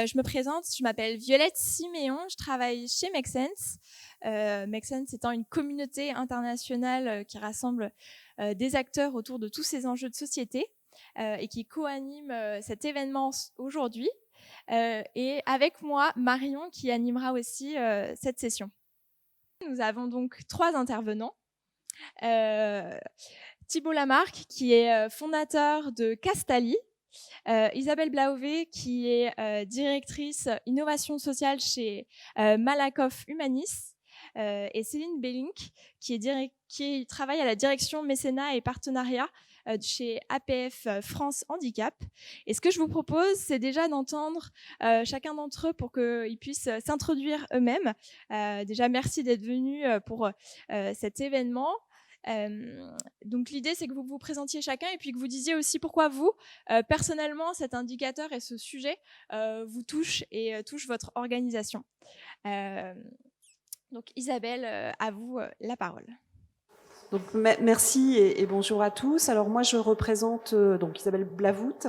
Je me présente, je m'appelle Violette Siméon, je travaille chez Make Sense. Make Sense étant une communauté internationale qui rassemble des acteurs autour de tous ces enjeux de société et qui co-anime cet événement aujourd'hui. Et avec moi, Marion, qui animera aussi cette session. Nous avons donc 3 intervenants. Thibault Lamarque, qui est fondateur de Castali, Isabelle Blauvé, qui est directrice innovation sociale chez Malakoff Humanis, et Céline Bellink, qui travaille à la direction mécénat et partenariat chez APF France Handicap. Et ce que je vous propose, c'est déjà d'entendre chacun d'entre eux pour qu'ils puissent s'introduire eux-mêmes. Déjà, merci d'être venus pour cet événement. Donc l'idée, c'est que vous vous présentiez chacun et puis que vous disiez aussi pourquoi vous, personnellement, cet indicateur et ce sujet vous touche et touche votre organisation. Donc Isabelle, à vous la parole. Donc, merci et bonjour à tous. Alors moi je représente donc Isabelle Blavout.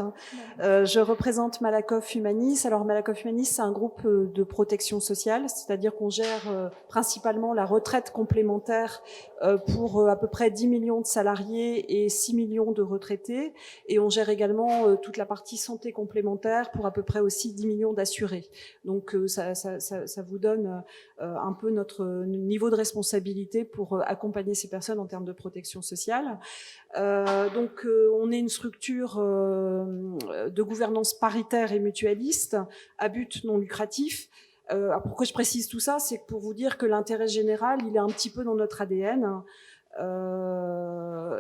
Je représente Malakoff Humanis. Alors Malakoff Humanis, c'est un groupe de protection sociale, c'est-à-dire qu'on gère principalement la retraite complémentaire pour à peu près 10 millions de salariés et 6 millions de retraités, et on gère également toute la partie santé complémentaire pour à peu près aussi 10 millions d'assurés. Donc ça vous donne un peu notre niveau de responsabilité pour accompagner ces personnes en termes de protection sociale. On est une structure de gouvernance paritaire et mutualiste à but non lucratif. Pourquoi je précise tout ça, c'est pour vous dire que l'intérêt général, il est un petit peu dans notre ADN.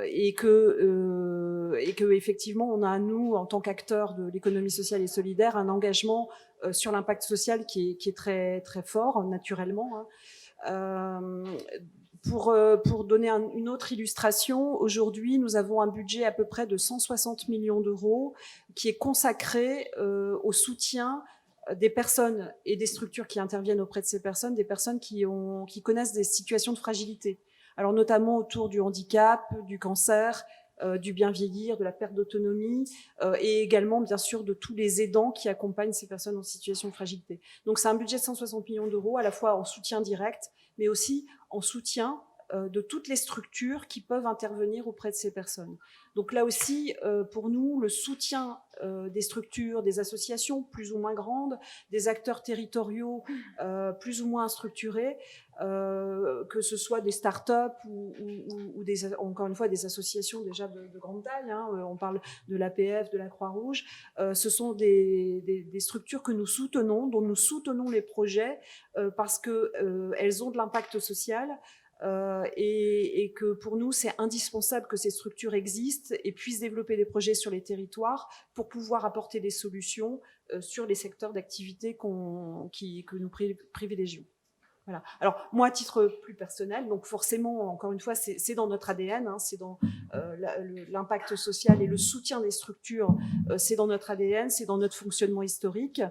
Et que effectivement on a, nous, en tant qu'acteurs de l'économie sociale et solidaire, un engagement sur l'impact social qui est très très fort naturellement. Pour donner une autre illustration, aujourd'hui, nous avons un budget à peu près de 160 millions d'euros qui est consacré au soutien des personnes et des structures qui interviennent auprès de ces personnes, des personnes qui connaissent des situations de fragilité. Alors notamment autour du handicap, du cancer, du bien vieillir, de la perte d'autonomie, et également bien sûr de tous les aidants qui accompagnent ces personnes en situation de fragilité. Donc c'est un budget de 160 millions d'euros, à la fois en soutien direct, mais aussi en soutien de toutes les structures qui peuvent intervenir auprès de ces personnes. Donc là aussi, pour nous, le soutien des structures, des associations plus ou moins grandes, des acteurs territoriaux plus ou moins structurés, que ce soit des start-up ou encore une fois des associations déjà de grande taille, hein, on parle de l'APF, de la Croix-Rouge, ce sont des structures que nous soutenons, dont nous soutenons les projets parce qu'elles ont de l'impact social. Et que pour nous, c'est indispensable que ces structures existent et puissent développer des projets sur les territoires pour pouvoir apporter des solutions sur les secteurs d'activité que nous privilégions. Voilà. Alors moi, à titre plus personnel, donc forcément, encore une fois, c'est dans notre ADN, hein, c'est dans l'impact social et le soutien des structures, c'est dans notre ADN, c'est dans notre fonctionnement historique,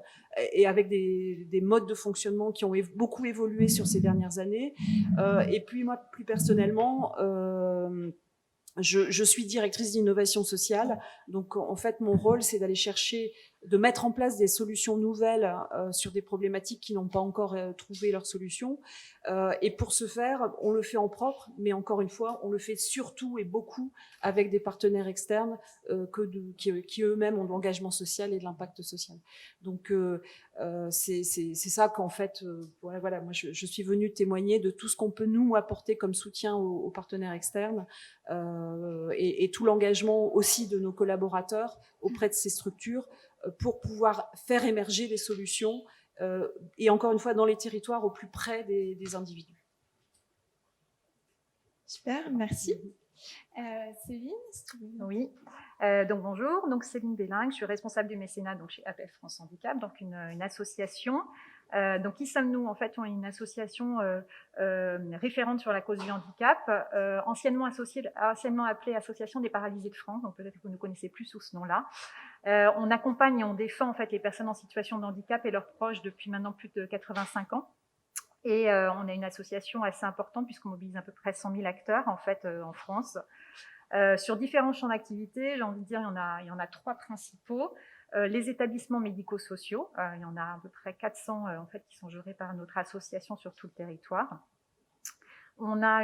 et avec des modes de fonctionnement qui ont beaucoup évolué sur ces dernières années. Et puis moi, plus personnellement, je suis directrice d'innovation sociale, donc en fait mon rôle c'est d'aller chercher, de mettre en place des solutions nouvelles sur des problématiques qui n'ont pas encore trouvé leur solution. Et pour ce faire, on le fait en propre, mais encore une fois, on le fait surtout et beaucoup avec des partenaires externes qui eux-mêmes ont de l'engagement social et de l'impact social. Donc c'est ça qu'en fait, voilà, moi je suis venue témoigner de tout ce qu'on peut nous apporter comme soutien aux partenaires externes. Et tout l'engagement aussi de nos collaborateurs auprès de ces structures pour pouvoir faire émerger des solutions et encore une fois dans les territoires au plus près des individus. Super, merci. Céline, si tu veux. Oui, donc bonjour, donc Céline Belling, je suis responsable du mécénat donc chez APF France Handicap, donc une association. Donc qui sommes-nous? En fait, on est une association référente sur la cause du handicap, anciennement appelée Association des paralysés de France, donc peut-être que vous nous connaissez plus sous ce nom-là. On accompagne et on défend en fait les personnes en situation de handicap et leurs proches depuis maintenant plus de 85 ans. Et on a une association assez importante puisqu'on mobilise à peu près 100 000 acteurs en fait en France. Sur différents champs d'activité, j'ai envie de dire, il y en a 3 principaux. les établissements médico-sociaux. Il y en a à peu près 400 en fait, qui sont gérés par notre association sur tout le territoire. On a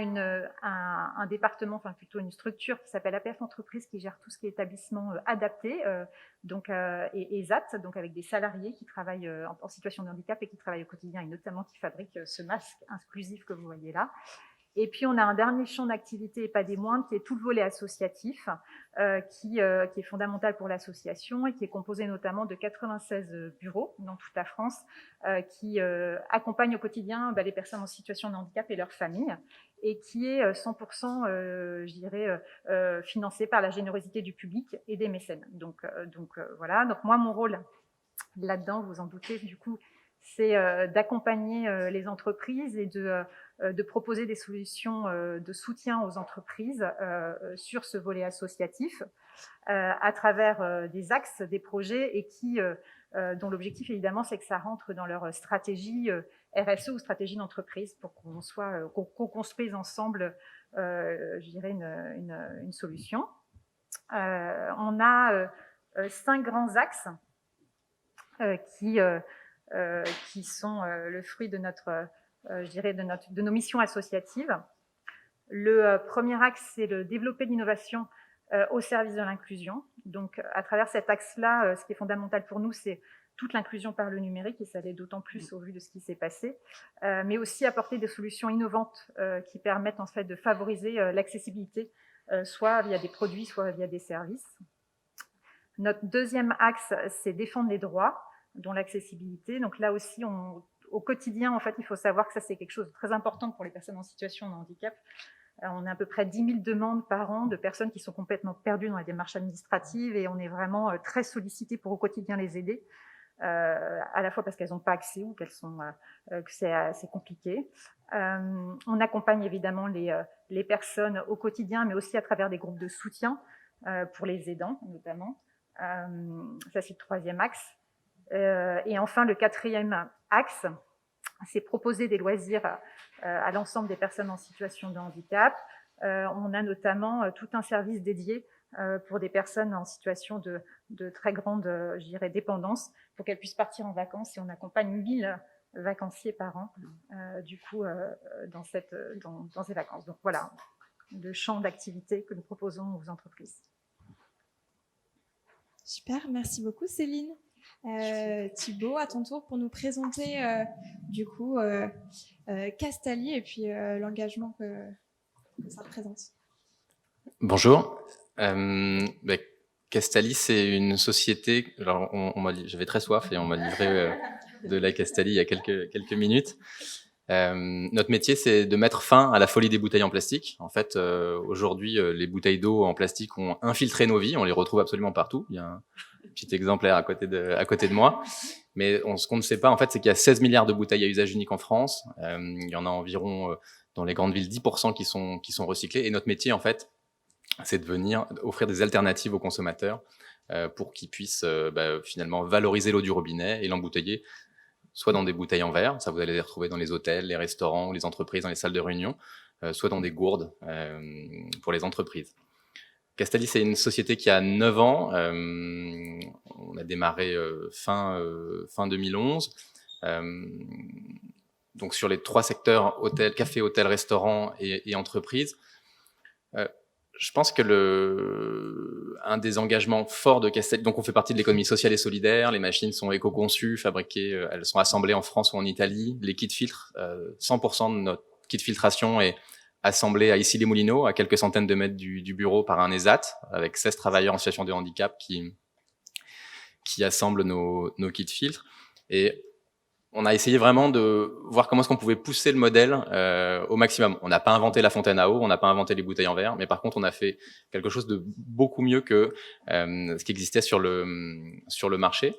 un département, enfin plutôt une structure qui s'appelle APF Entreprise qui gère tout ce qui est établissement adapté et ESAT, donc avec des salariés qui travaillent en situation de handicap et qui travaillent au quotidien et notamment qui fabriquent ce masque inclusif que vous voyez là. Et puis, on a un dernier champ d'activité, et pas des moindres, qui est tout le volet associatif, qui est fondamental pour l'association et qui est composé notamment de 96 bureaux dans toute la France qui accompagnent au quotidien les personnes en situation de handicap et leurs familles et qui est 100% je dirais, financé par la générosité du public et des mécènes. Donc voilà, donc moi, mon rôle là-dedans, vous en doutez, du coup, c'est d'accompagner les entreprises et de proposer des solutions de soutien aux entreprises sur ce volet associatif à travers des axes, des projets et dont l'objectif évidemment c'est que ça rentre dans leur stratégie RSE ou stratégie d'entreprise pour qu'on construise ensemble, je dirais, une solution. On a 5 grands axes qui sont le fruit de je dirais, de nos missions associatives. Le premier axe, c'est le développer l'innovation au service de l'inclusion. Donc, à travers cet axe-là, ce qui est fondamental pour nous, c'est toute l'inclusion par le numérique, et ça l'est d'autant plus au vu de ce qui s'est passé, mais aussi apporter des solutions innovantes qui permettent en fait de favoriser l'accessibilité, soit via des produits, soit via des services. Notre deuxième axe, c'est défendre les droits, dont l'accessibilité. Donc là aussi, au quotidien, en fait, il faut savoir que ça, c'est quelque chose de très important pour les personnes en situation de handicap. On a à peu près 10 000 demandes par an de personnes qui sont complètement perdues dans les démarches administratives et on est vraiment très sollicité pour au quotidien les aider, à la fois parce qu'elles n'ont pas accès ou que c'est assez compliqué. On accompagne évidemment les personnes au quotidien, mais aussi à travers des groupes de soutien pour les aidants, notamment. Ça, c'est le troisième axe. Et enfin, le quatrième axe, c'est proposer des loisirs à l'ensemble des personnes en situation de handicap. On a notamment tout un service dédié pour des personnes en situation de très grande, je dirais, dépendance, pour qu'elles puissent partir en vacances. Et on accompagne 1000 vacanciers par an, du coup, dans ces vacances. Donc voilà, le champ d'activité que nous proposons aux entreprises. Super, merci beaucoup Céline. Thibaut, à ton tour pour nous présenter du coup Castali et puis l'engagement que ça représente. Bonjour. Castali, c'est une société. Alors, j'avais très soif et on m'a livré de la Castali il y a quelques minutes. Notre métier, c'est de mettre fin à la folie des bouteilles en plastique. En fait, aujourd'hui, les bouteilles d'eau en plastique ont infiltré nos vies. On les retrouve absolument partout. Il y a un petit exemplaire à côté de moi. Mais ce qu'on ne sait pas, en fait, c'est qu'il y a 16 milliards de bouteilles à usage unique en France. Il y en a environ, dans les grandes villes, 10% qui sont recyclées. Et notre métier, en fait, c'est de venir offrir des alternatives aux consommateurs pour qu'ils puissent finalement valoriser l'eau du robinet et l'embouteiller, soit dans des bouteilles en verre, ça vous allez les retrouver dans les hôtels, les restaurants ou les entreprises, dans les salles de réunion, soit dans des gourdes pour les entreprises. Castali, c'est une société qui a 9 ans. On a démarré fin 2011. Donc sur les 3 secteurs, café, hôtel, restaurant et entreprise. Je pense que un des engagements forts de Castali, donc on fait partie de l'économie sociale et solidaire, les machines sont éco-conçues, fabriquées, elles sont assemblées en France ou en Italie, les kits filtres, 100% de notre kit filtration est assemblé à Issy-les-Moulineaux, à quelques centaines de mètres du bureau par un ESAT, avec 16 travailleurs en situation de handicap qui assemblent nos kits filtres. Et on a essayé vraiment de voir comment est-ce qu'on pouvait pousser le modèle au maximum. On n'a pas inventé la fontaine à eau, on n'a pas inventé les bouteilles en verre, mais par contre, on a fait quelque chose de beaucoup mieux que ce qui existait sur le marché.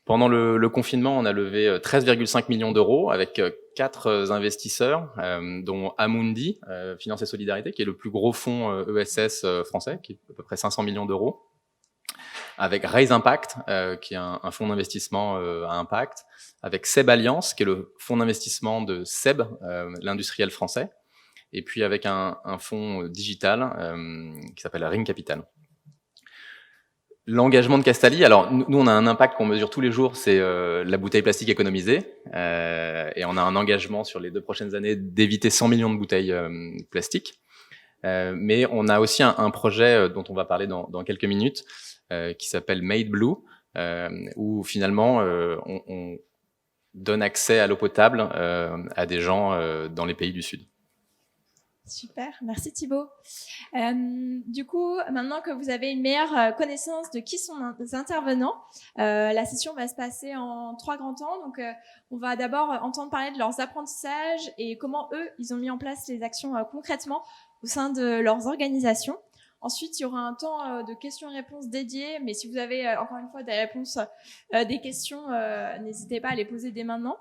Pendant le confinement, on a levé 13,5 millions d'euros avec 4 investisseurs, dont Amundi, Finance et Solidarité, qui est le plus gros fonds ESS français, qui est à peu près 500 millions d'euros, avec Raise Impact, qui est un fonds d'investissement à impact, avec Seb Alliance, qui est le fonds d'investissement de Seb, l'industriel français, et puis avec un fonds digital qui s'appelle Ring Capital. L'engagement de Castalli, alors nous on a un impact qu'on mesure tous les jours, c'est la bouteille plastique économisée, et on a un engagement sur les 2 prochaines années d'éviter 100 millions de bouteilles plastiques. Mais on a aussi un projet dont on va parler dans quelques minutes, qui s'appelle Made Blue, où finalement on donne accès à l'eau potable à des gens dans les pays du Sud. Super, merci Thibaut. Du coup, maintenant que vous avez une meilleure connaissance de qui sont les intervenants, la session va se passer en 3 grands temps. Donc, on va d'abord entendre parler de leurs apprentissages et comment eux, ils ont mis en place les actions concrètement au sein de leurs organisations. Ensuite, il y aura un temps de questions-réponses dédié, mais si vous avez encore une fois des réponses, des questions, n'hésitez pas à les poser dès maintenant.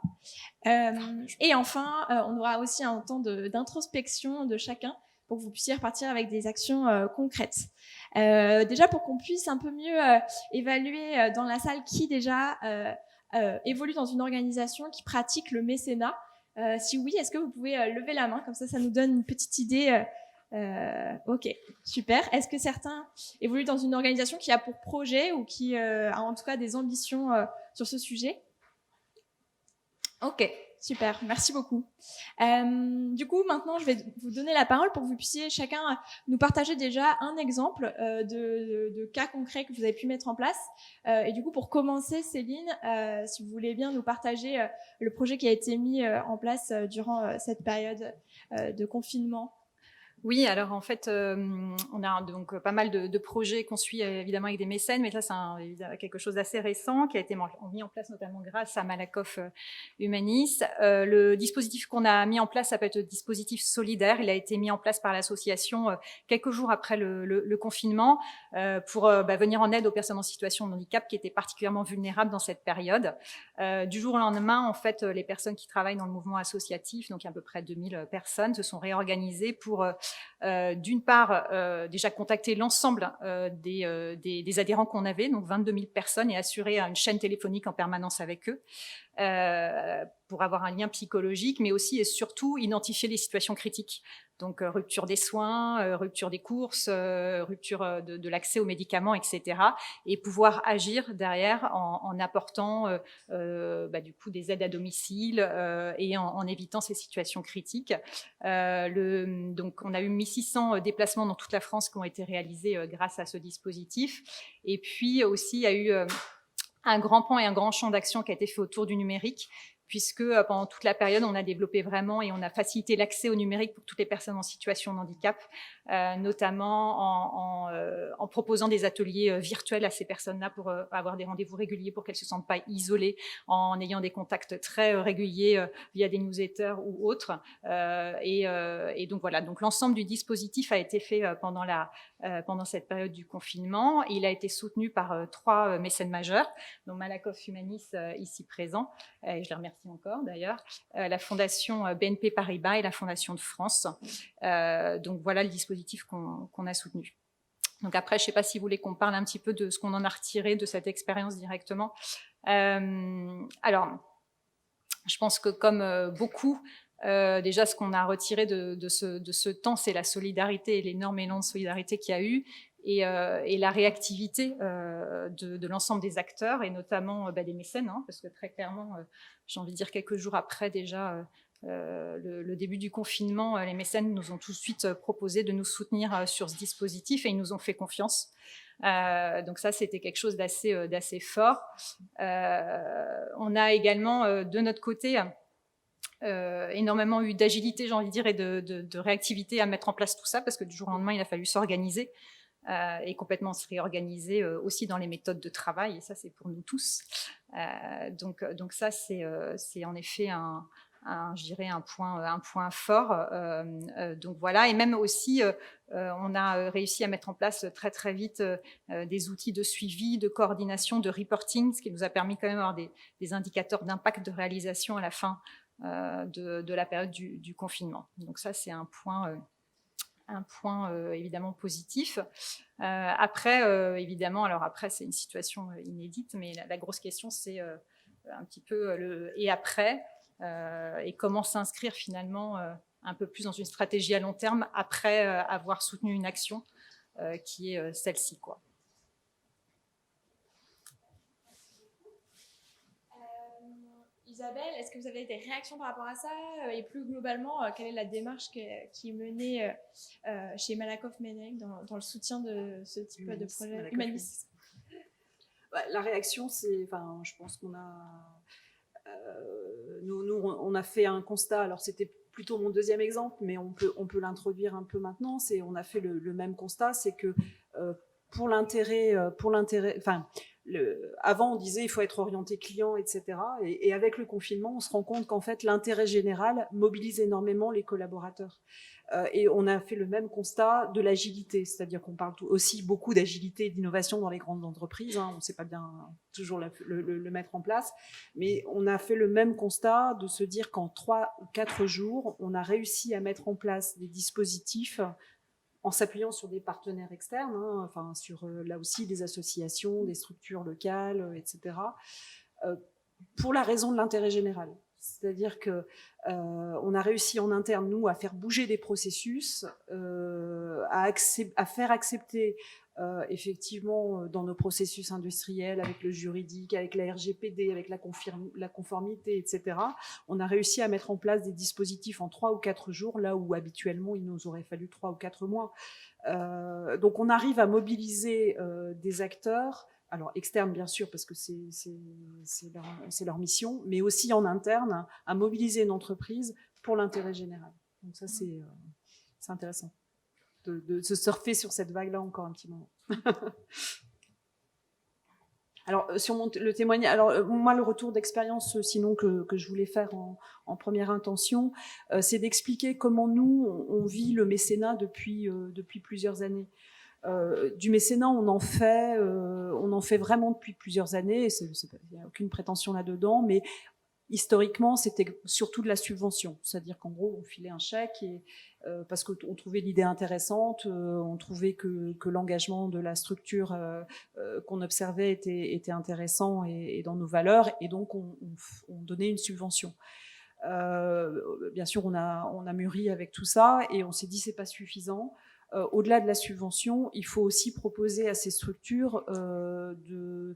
Et enfin, on aura aussi un temps d'introspection de chacun pour que vous puissiez repartir avec des actions concrètes. Déjà, pour qu'on puisse un peu mieux évaluer dans la salle qui déjà évolue dans une organisation qui pratique le mécénat. Si oui, est-ce que vous pouvez lever la main? Comme ça nous donne une petite idée. Ok, super. Est-ce que certains évoluent dans une organisation qui a pour projet ou qui a en tout cas des ambitions sur ce sujet? Ok, super, merci beaucoup. Du coup, maintenant, je vais vous donner la parole pour que vous puissiez chacun nous partager déjà un exemple de cas concret que vous avez pu mettre en place. Et du coup, pour commencer, Céline, si vous voulez bien nous partager le projet qui a été mis en place durant cette période de confinement. Oui, alors en fait, on a donc pas mal de projets qu'on suit évidemment avec des mécènes, mais là c'est quelque chose d'assez récent qui a été mis en place notamment grâce à Malakoff Humanis. Le dispositif qu'on a mis en place s'appelle le dispositif solidaire. Il a été mis en place par l'association quelques jours après le confinement pour venir en aide aux personnes en situation de handicap qui étaient particulièrement vulnérables dans cette période. Du jour au lendemain, en fait, les personnes qui travaillent dans le mouvement associatif, donc à peu près 2000 personnes, se sont réorganisées pour d'une part, déjà contacter l'ensemble des adhérents qu'on avait, donc 22 000 personnes, et assurer une chaîne téléphonique en permanence avec eux pour avoir un lien psychologique, mais aussi et surtout identifier les situations critiques. Donc rupture des soins, rupture des courses, rupture de l'accès aux médicaments, etc. Et pouvoir agir derrière en apportant du coup des aides à domicile et en évitant ces situations critiques. Donc on a eu 1600 déplacements dans toute la France qui ont été réalisés grâce à ce dispositif. Et puis aussi il y a eu un grand pan et un grand champ d'action qui a été fait autour du numérique, puisque pendant toute la période, on a développé vraiment et on a facilité l'accès au numérique pour toutes les personnes en situation de handicap, notamment en proposant des ateliers virtuels à ces personnes-là pour avoir des rendez-vous réguliers, pour qu'elles ne se sentent pas isolées, en ayant des contacts très réguliers via des newsletters ou autres. Et donc voilà, donc l'ensemble du dispositif a été fait pendant cette période du confinement. Il a été soutenu par 3 mécènes majeurs, dont Malakoff Humanis ici présent, et je les remercie encore d'ailleurs, la Fondation BNP Paribas et la Fondation de France. Donc voilà le dispositif qu'on a soutenu. Donc après, je ne sais pas si vous voulez qu'on parle un petit peu de ce qu'on en a retiré de cette expérience directement. Alors, je pense que comme beaucoup, déjà ce qu'on a retiré de ce temps, c'est la solidarité et l'énorme élan de solidarité qu'il y a eu, et la réactivité de l'ensemble des acteurs, et notamment des mécènes, hein, parce que très clairement, j'ai envie de dire quelques jours après déjà le début du confinement, les mécènes nous ont tout de suite proposé de nous soutenir sur ce dispositif, et ils nous ont fait confiance. Donc ça, c'était quelque chose d'assez fort. On a également, de notre côté, énormément eu d'agilité, j'ai envie de dire, et de réactivité à mettre en place tout ça, parce que du jour au lendemain, il a fallu s'organiser et complètement se réorganiser aussi dans les méthodes de travail, et ça, c'est pour nous tous. Donc ça, c'est en effet je dirais un point fort. Donc voilà, et même aussi, on a réussi à mettre en place très très vite des outils de suivi, de coordination, de reporting, ce qui nous a permis quand même d'avoir des indicateurs d'impact de réalisation à la fin de la période du confinement. Donc ça, c'est un point évidemment positif. Après, évidemment, alors après, c'est une situation inédite, mais la grosse question, c'est un petit peu le et après, et comment s'inscrire finalement un peu plus dans une stratégie à long terme après avoir soutenu une action qui est celle-ci, quoi. Isabelle, est-ce que vous avez des réactions par rapport à ça? Et plus globalement, quelle est la démarche qui est menée chez Malakoff Ménec dans le soutien de ce type de projet humaniste? La réaction, c'est, enfin, je pense qu'on a, nous, on a fait un constat. Alors, c'était plutôt mon deuxième exemple, mais on peut l'introduire un peu maintenant. On a fait le même constat, c'est que pour l'intérêt, enfin, avant on disait il faut être orienté client, etc. Et avec le confinement, on se rend compte qu'en fait l'intérêt général mobilise énormément les collaborateurs. Et on a fait le même constat de l'agilité, c'est-à-dire qu'on parle aussi beaucoup d'agilité et d'innovation dans les grandes entreprises. Hein, on ne sait pas bien toujours le mettre en place, mais on a fait le même constat de se dire qu'en 3 ou 4 jours, on a réussi à mettre en place des dispositifs en s'appuyant sur des partenaires externes, hein, enfin sur là aussi des associations, des structures locales, etc., pour la raison de l'intérêt général. C'est-à-dire que on a réussi en interne, nous, à faire bouger des processus, à faire accepter effectivement dans nos processus industriels, avec le juridique, avec la RGPD, avec la conformité, etc. On a réussi à mettre en place des dispositifs en 3 ou 4 jours, là où habituellement il nous aurait fallu 3 ou 4 mois. Donc on arrive à mobiliser des acteurs, alors externes bien sûr parce que c'est leur mission, mais aussi en interne, à mobiliser une entreprise pour l'intérêt général. Donc ça c'est intéressant de se surfer sur cette vague-là encore un petit moment. Alors sur le témoignage, alors moi le retour d'expérience sinon que je voulais faire en première intention, c'est d'expliquer comment nous on vit le mécénat depuis plusieurs années. Du mécénat, on en fait vraiment depuis plusieurs années. Il n'y a aucune prétention là-dedans, mais historiquement, c'était surtout de la subvention. C'est-à-dire qu'en gros, on filait un chèque parce qu'on trouvait l'idée intéressante, on trouvait que l'engagement de la structure qu'on observait était intéressant et dans nos valeurs, et donc on donnait une subvention. Bien sûr, on a mûri avec tout ça et on s'est dit c'est pas suffisant. Au-delà de la subvention, il faut aussi proposer à ces structures de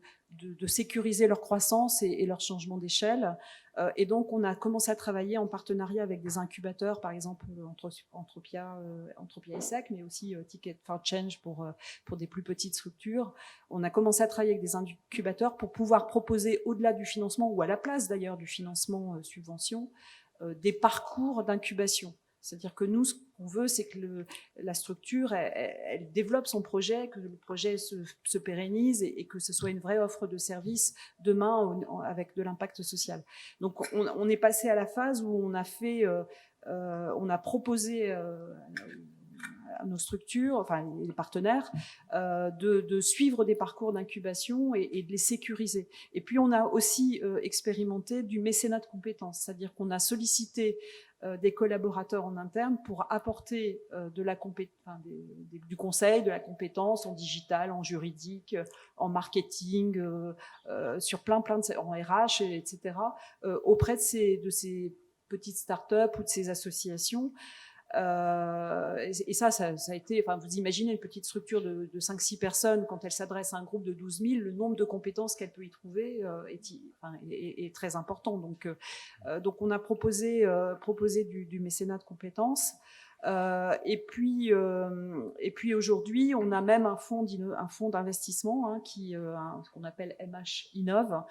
sécuriser leur croissance et leur changement d'échelle. Et donc, on a commencé à travailler en partenariat avec des incubateurs, par exemple Entropia ESSEC, mais aussi Ticket for Change pour des plus petites structures. On a commencé à travailler avec des incubateurs pour pouvoir proposer, au-delà du financement, ou à la place d'ailleurs du financement subvention, des parcours d'incubation. C'est-à-dire que nous, ce qu'on veut, c'est que la structure, elle développe son projet, que le projet se pérennise et que ce soit une vraie offre de service demain avec de l'impact social. Donc, on est passé à la phase où on a proposé à nos structures, enfin les partenaires, de suivre des parcours d'incubation et de les sécuriser. Et puis, on a aussi expérimenté du mécénat de compétences, c'est-à-dire qu'on a sollicité des collaborateurs en interne pour apporter du conseil, de la compétence en digital, en juridique, en marketing, sur plein en RH, etc., auprès de ces petites startups ou de ces associations. Et ça a été, enfin, vous imaginez une petite structure de 5-6 personnes, quand elle s'adresse à un groupe de 12 000, le nombre de compétences qu'elle peut y trouver est très important. Donc on a proposé du mécénat de compétences. Et puis aujourd'hui, on a même un fonds d'investissement ce qu'on appelle MH Innov,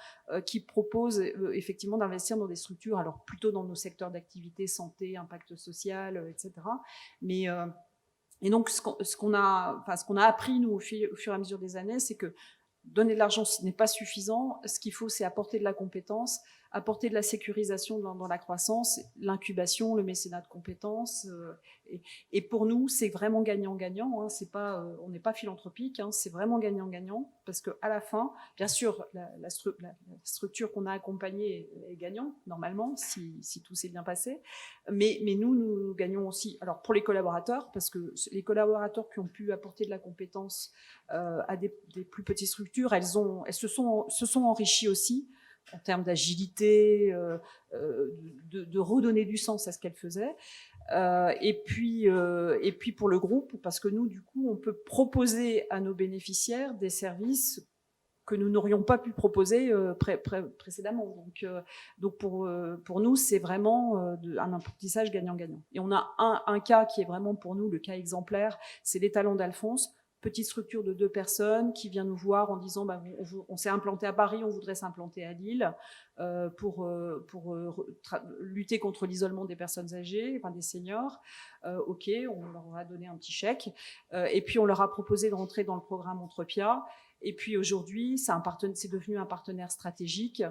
qui propose effectivement d'investir dans des structures, alors plutôt dans nos secteurs d'activité, santé, impact social, etc. Mais et donc ce qu'on a appris nous au fur et à mesure des années, c'est que donner de l'argent, ce n'est pas suffisant. Ce qu'il faut, c'est apporter de la compétence, apporter de la sécurisation dans la croissance, l'incubation, le mécénat de compétences. Et pour nous, c'est vraiment gagnant-gagnant. Hein. On n'est pas philanthropique, hein, c'est vraiment gagnant-gagnant. Parce qu'à la fin, bien sûr, la structure qu'on a accompagnée est gagnante, normalement, si tout s'est bien passé. Mais nous gagnons aussi. Alors, pour les collaborateurs, parce que les collaborateurs qui ont pu apporter de la compétence à des plus petites structures, elles se sont enrichies aussi en termes d'agilité, de redonner du sens à ce qu'elles faisaient. Et puis pour le groupe, parce que nous, du coup, on peut proposer à nos bénéficiaires des services que nous n'aurions pas pu proposer précédemment. Donc pour nous, c'est vraiment un apprentissage gagnant-gagnant. Et on a un cas qui est vraiment pour nous le cas exemplaire, c'est les talents d'Alphonse. Petite structure de 2 personnes qui vient nous voir en disant on s'est implanté à Paris, on voudrait s'implanter à Lille pour lutter contre l'isolement des personnes âgées, enfin des seniors. Ok, on leur a donné un petit chèque et puis on leur a proposé de rentrer dans le programme Entrepia. Et puis aujourd'hui, c'est devenu un partenaire stratégique.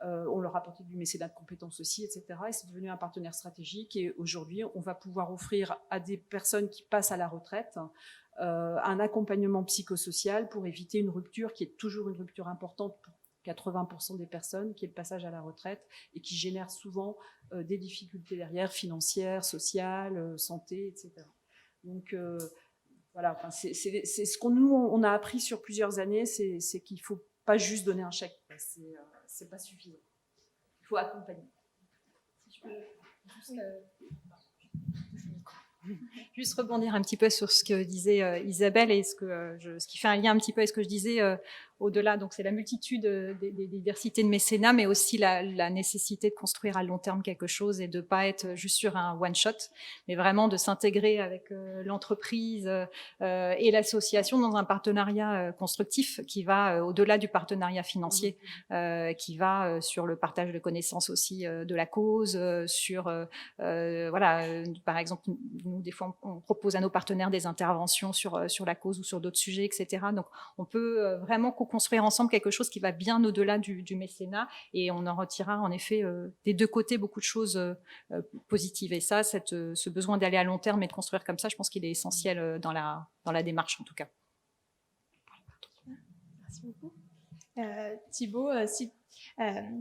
On leur a apporté du mécénat de compétences aussi, etc. Et c'est devenu un partenaire stratégique. Et aujourd'hui, on va pouvoir offrir à des personnes qui passent à la retraite un accompagnement psychosocial pour éviter une rupture qui est toujours une rupture importante pour 80% des personnes, qui est le passage à la retraite et qui génère souvent des difficultés derrière, financières, sociales, santé, etc. Donc voilà, enfin, c'est ce qu'on nous on a appris sur plusieurs années, c'est qu'il ne faut pas juste donner un chèque, c'est pas suffisant. Il faut accompagner. Si je peux juste rebondir un petit peu sur ce que disait Isabelle et ce qui fait un lien un petit peu avec ce que je disais au-delà. Donc, c'est la multitude des diversités de mécénat, mais aussi la nécessité de construire à long terme quelque chose et de pas être juste sur un one-shot, mais vraiment de s'intégrer avec l'entreprise et l'association dans un partenariat constructif qui va au-delà du partenariat financier, qui va sur le partage de connaissances aussi de la cause, par exemple, nous, des fois, on propose à nos partenaires des interventions sur la cause ou sur d'autres sujets, etc. Donc, on peut vraiment co-construire ensemble quelque chose qui va bien au-delà du mécénat et on en retirera en effet des deux côtés beaucoup de choses positives. Et ça, ce besoin d'aller à long terme et de construire comme ça, je pense qu'il est essentiel dans la démarche en tout cas. Merci beaucoup. Thibaut, si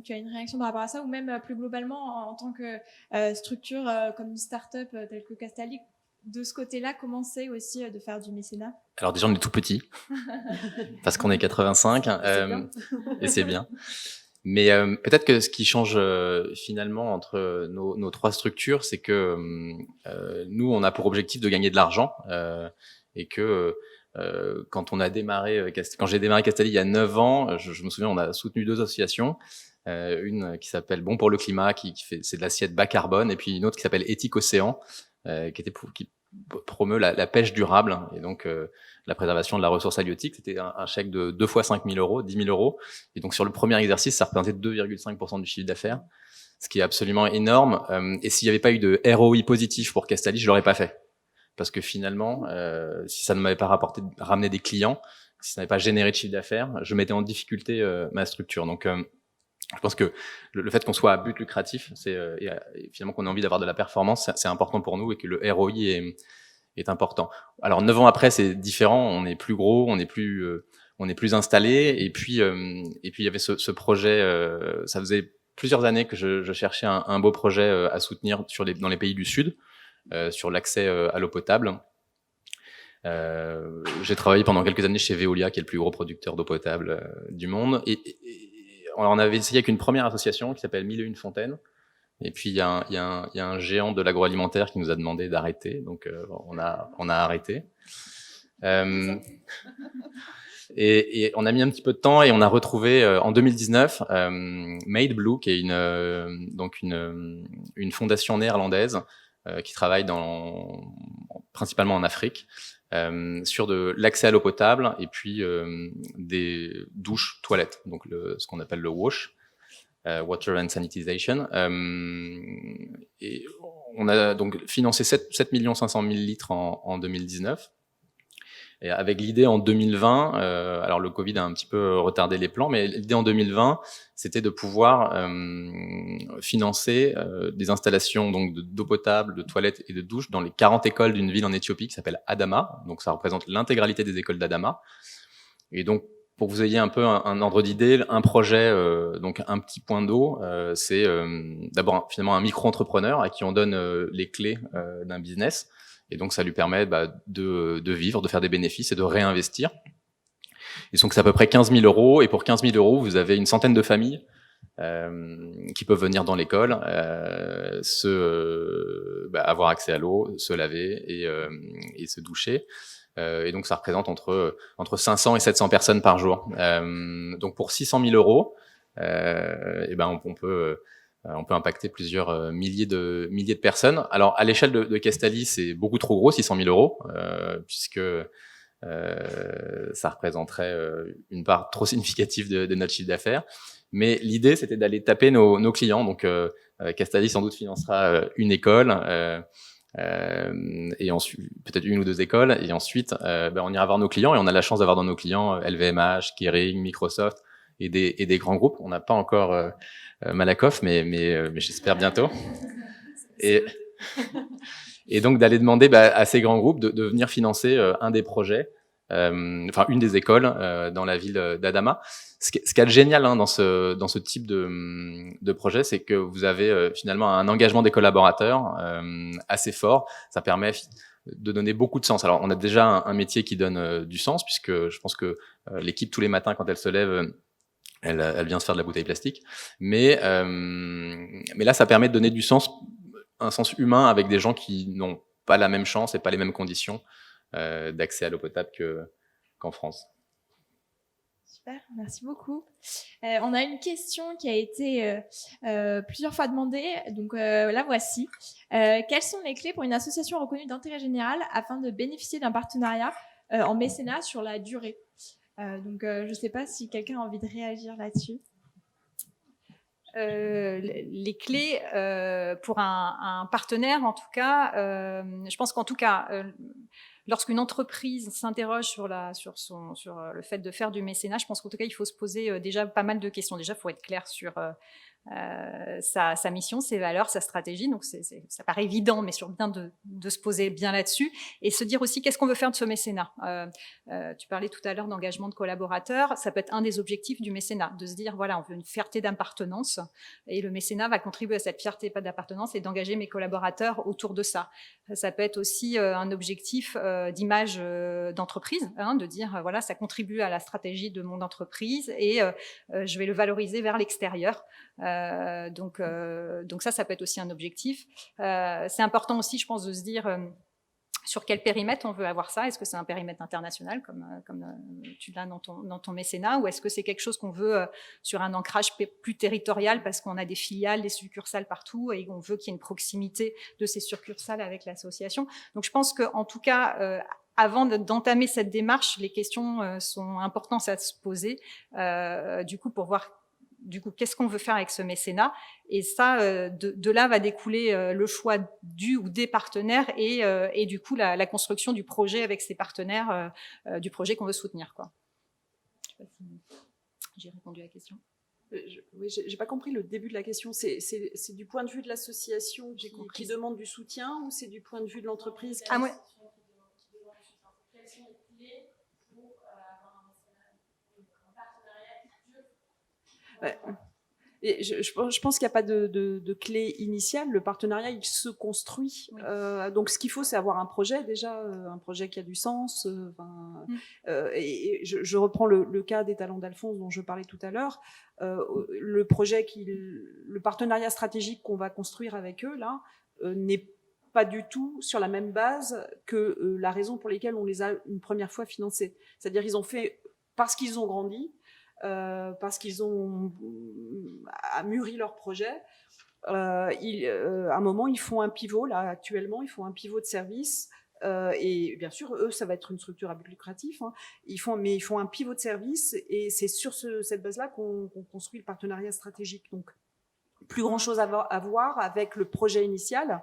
tu as une réaction par rapport à ça ou même plus globalement en tant que structure comme une start-up telle que Castali, de ce côté-là, comment c'est aussi de faire du mécénat? Alors déjà, on est tout petit, parce qu'on est 85, et c'est bien. Mais peut-être que ce qui change finalement entre nos 3 structures, c'est que nous, on a pour objectif de gagner de l'argent, et que quand j'ai démarré Castali il y a 9 ans, je me souviens, on a soutenu 2 associations. Une qui s'appelle Bon pour le climat, c'est de l'assiette bas carbone, et puis une autre qui s'appelle Éthique Océan, qui promeut la pêche durable et donc la préservation de la ressource halieutique. C'était un chèque de 2 fois 5 000 euros, 10 000 euros. Et donc sur le premier exercice, ça représentait 2,5% du chiffre d'affaires, ce qui est absolument énorme. Et s'il n'y avait pas eu de ROI positif pour Castali, je l'aurais pas fait. Parce que finalement, si ça ne m'avait pas ramené des clients, si ça n'avait pas généré de chiffre d'affaires, je mettais en difficulté ma structure. Donc je pense que le fait qu'on soit à but lucratif, et finalement qu'on ait envie d'avoir de la performance, c'est important pour nous et que le ROI est important. Alors 9 ans après, c'est différent, on est plus gros, on est plus installé, et puis il y avait ce projet, ça faisait plusieurs années que je cherchais un beau projet à soutenir dans les pays du Sud, sur l'accès à l'eau potable. J'ai travaillé pendant quelques années chez Veolia, qui est le plus gros producteur d'eau potable du monde, et on avait essayé avec une première association qui s'appelle 1001 Fontaines. Et puis il y a un géant de l'agroalimentaire qui nous a demandé d'arrêter, donc on a arrêté. Et on a mis un petit peu de temps et on a retrouvé en 2019 Made Blue, qui est une fondation néerlandaise qui travaille principalement en Afrique, sur l'accès à l'eau potable et puis des douches toilettes, donc ce qu'on appelle le WASH, Water and Sanitization. Et on a donc financé 7 500 000 litres en 2019. Et avec l'idée en 2020, alors le Covid a un petit peu retardé les plans, mais l'idée en 2020, c'était de pouvoir financer des installations donc d'eau potable, de toilettes et de douches dans les 40 écoles d'une ville en Éthiopie qui s'appelle Adama. Donc ça représente l'intégralité des écoles d'Adama. Et donc pour que vous ayez un peu un ordre d'idée, un projet, donc un petit point d'eau, c'est d'abord finalement un micro-entrepreneur à qui on donne les clés d'un business. Et donc, ça lui permet de vivre, de faire des bénéfices et de réinvestir. Et donc, c'est à peu près 15 000 euros. Et pour 15 000 euros, vous avez une centaine de familles qui peuvent venir dans l'école, avoir accès à l'eau, se laver et se doucher. Et donc, ça représente entre 500 et 700 personnes par jour. Donc, pour 600 000 euros, et ben, on peut impacter plusieurs milliers de personnes. Alors, à l'échelle de Castali, c'est beaucoup trop gros, 600 000 euros, puisque ça représenterait une part trop significative de notre chiffre d'affaires. Mais l'idée, c'était d'aller taper nos clients. Donc, Castali, sans doute, financera une école, et ensuite peut-être une ou deux écoles. Et ensuite, on ira voir nos clients. Et on a la chance d'avoir dans nos clients LVMH, Kering, Microsoft et des grands groupes. On n'a pas encore Malakoff, mais j'espère bientôt. Et donc d'aller demander à ces grands groupes de venir financer un des projets, une des écoles dans la ville d'Adama. Ce qui est génial dans ce type de projet, c'est que vous avez finalement un engagement des collaborateurs assez fort. Ça permet de donner beaucoup de sens. Alors, on a déjà un métier qui donne du sens, puisque je pense que l'équipe, tous les matins, quand elle se lève, elle vient se faire de la bouteille plastique. Mais là, ça permet de donner du sens, un sens humain, avec des gens qui n'ont pas la même chance et pas les mêmes conditions d'accès à l'eau potable qu'en France. Super, merci beaucoup. On a une question qui a été plusieurs fois demandée, donc la voici. Quelles sont les clés pour une association reconnue d'intérêt général afin de bénéficier d'un partenariat en mécénat sur la durée? Je ne sais pas si quelqu'un a envie de réagir là-dessus. Les clés pour un partenaire, en tout cas, je pense qu'en tout cas, lorsqu'une entreprise s'interroge sur le fait de faire du mécénat, je pense qu'en tout cas, il faut se poser déjà pas mal de questions. Déjà, il faut être clair sur sa mission, ses valeurs, sa stratégie. Donc, ça paraît évident, mais sur bien de se poser bien là-dessus et se dire aussi qu'est-ce qu'on veut faire de ce mécénat. Tu parlais tout à l'heure d'engagement de collaborateurs. Ça peut être un des objectifs du mécénat, de se dire, voilà, on veut une fierté d'appartenance et le mécénat va contribuer à cette fierté d'appartenance et d'engager mes collaborateurs autour de ça. Ça peut être aussi un objectif d'image d'entreprise, de dire, voilà, ça contribue à la stratégie de mon entreprise et je vais le valoriser vers l'extérieur. Donc ça peut être aussi un objectif. C'est important aussi, je pense, de se dire sur quel périmètre on veut avoir ça. Est-ce que c'est un périmètre international comme tu l'as dans ton mécénat, ou est-ce que c'est quelque chose qu'on veut sur un ancrage plus territorial parce qu'on a des filiales, des succursales partout et on veut qu'il y ait une proximité de ces succursales avec l'association. Donc je pense qu'en tout cas, avant d'entamer cette démarche, les questions sont importantes à se poser, du coup, pour voir qu'est-ce qu'on veut faire avec ce mécénat. Et ça, de là va découler le choix du ou des partenaires et du coup, la construction du projet avec ces partenaires, du projet qu'on veut soutenir, quoi. Je ne sais pas si j'ai répondu à la question. Oui, j'ai pas compris le début de la question. C'est du point de vue de l'association qui demande du soutien, ou c'est du point de vue de l'entreprise qui... Ouais. Ouais. Et je pense qu'il n'y a pas de clé initiale. Le partenariat, il se construit. Oui. Donc, ce qu'il faut, c'est avoir un projet, déjà, un projet qui a du sens. Et je reprends le cas des talents d'Alphonse dont je parlais tout à l'heure. Le partenariat stratégique qu'on va construire avec eux, là, n'est pas du tout sur la même base que la raison pour laquelle on les a une première fois financés. C'est-à-dire, ils ont fait parce qu'ils ont grandi, parce qu'ils ont mûri leur projet. À un moment, ils font un pivot. Là, actuellement, ils font un pivot de service. Et bien sûr, eux, ça va être une structure à but lucratif. Mais ils font un pivot de service, et c'est sur cette base-là qu'on construit le partenariat stratégique. Donc, plus grand-chose à voir avec le projet initial.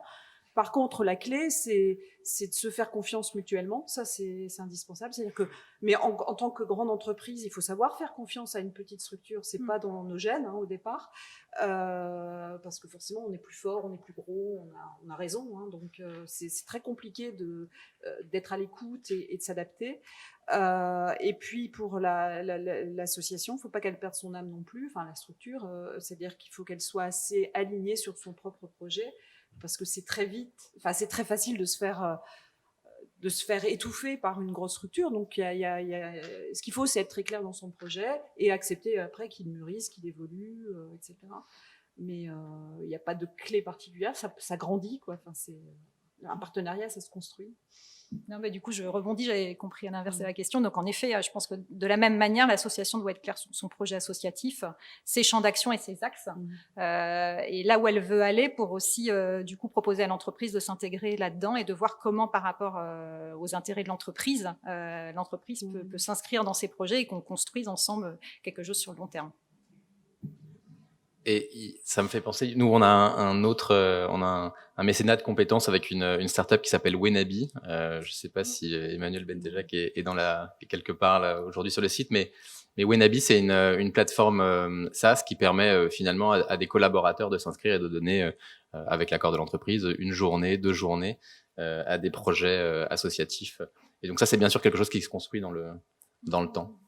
Par contre, la clé, c'est de se faire confiance mutuellement. Ça, c'est indispensable. C'est-à-dire que, mais en tant que grande entreprise, il faut savoir faire confiance à une petite structure. C'est pas dans nos gènes au départ, parce que forcément, on est plus fort, on est plus gros, on a raison. Donc, c'est très compliqué d'être à l'écoute et de s'adapter. Et puis, pour l'association, il ne faut pas qu'elle perde son âme non plus. Enfin, la structure, c'est-à-dire qu'il faut qu'elle soit assez alignée sur son propre projet. Parce que c'est très facile de se faire étouffer par une grosse structure. Donc, ce qu'il faut, c'est être très clair dans son projet et accepter après qu'il mûrisse, qu'il évolue, etc. Mais il n'y a pas de clé particulière. Ça grandit, quoi. Enfin, un partenariat, ça se construit. Non, du coup, je rebondis, j'avais compris à l'inverse de la question. Donc, en effet, je pense que de la même manière, l'association doit être claire sur son projet associatif, ses champs d'action et ses axes, et là où elle veut aller pour aussi, du coup, proposer à l'entreprise de s'intégrer là-dedans et de voir comment, par rapport aux intérêts de l'entreprise, l'entreprise peut s'inscrire dans ces projets et qu'on construise ensemble quelque chose sur le long terme. Et ça me fait penser, nous on a on a un mécénat de compétences avec une startup qui s'appelle Wenabi. Je ne sais pas si Emmanuel Bentejac est quelque part là, aujourd'hui sur le site, mais Wenabi c'est une plateforme SaaS qui permet finalement à des collaborateurs de s'inscrire et de donner, avec l'accord de l'entreprise, 1 journée, 2 journées à des projets associatifs. Et donc ça c'est bien sûr quelque chose qui se construit dans le temps.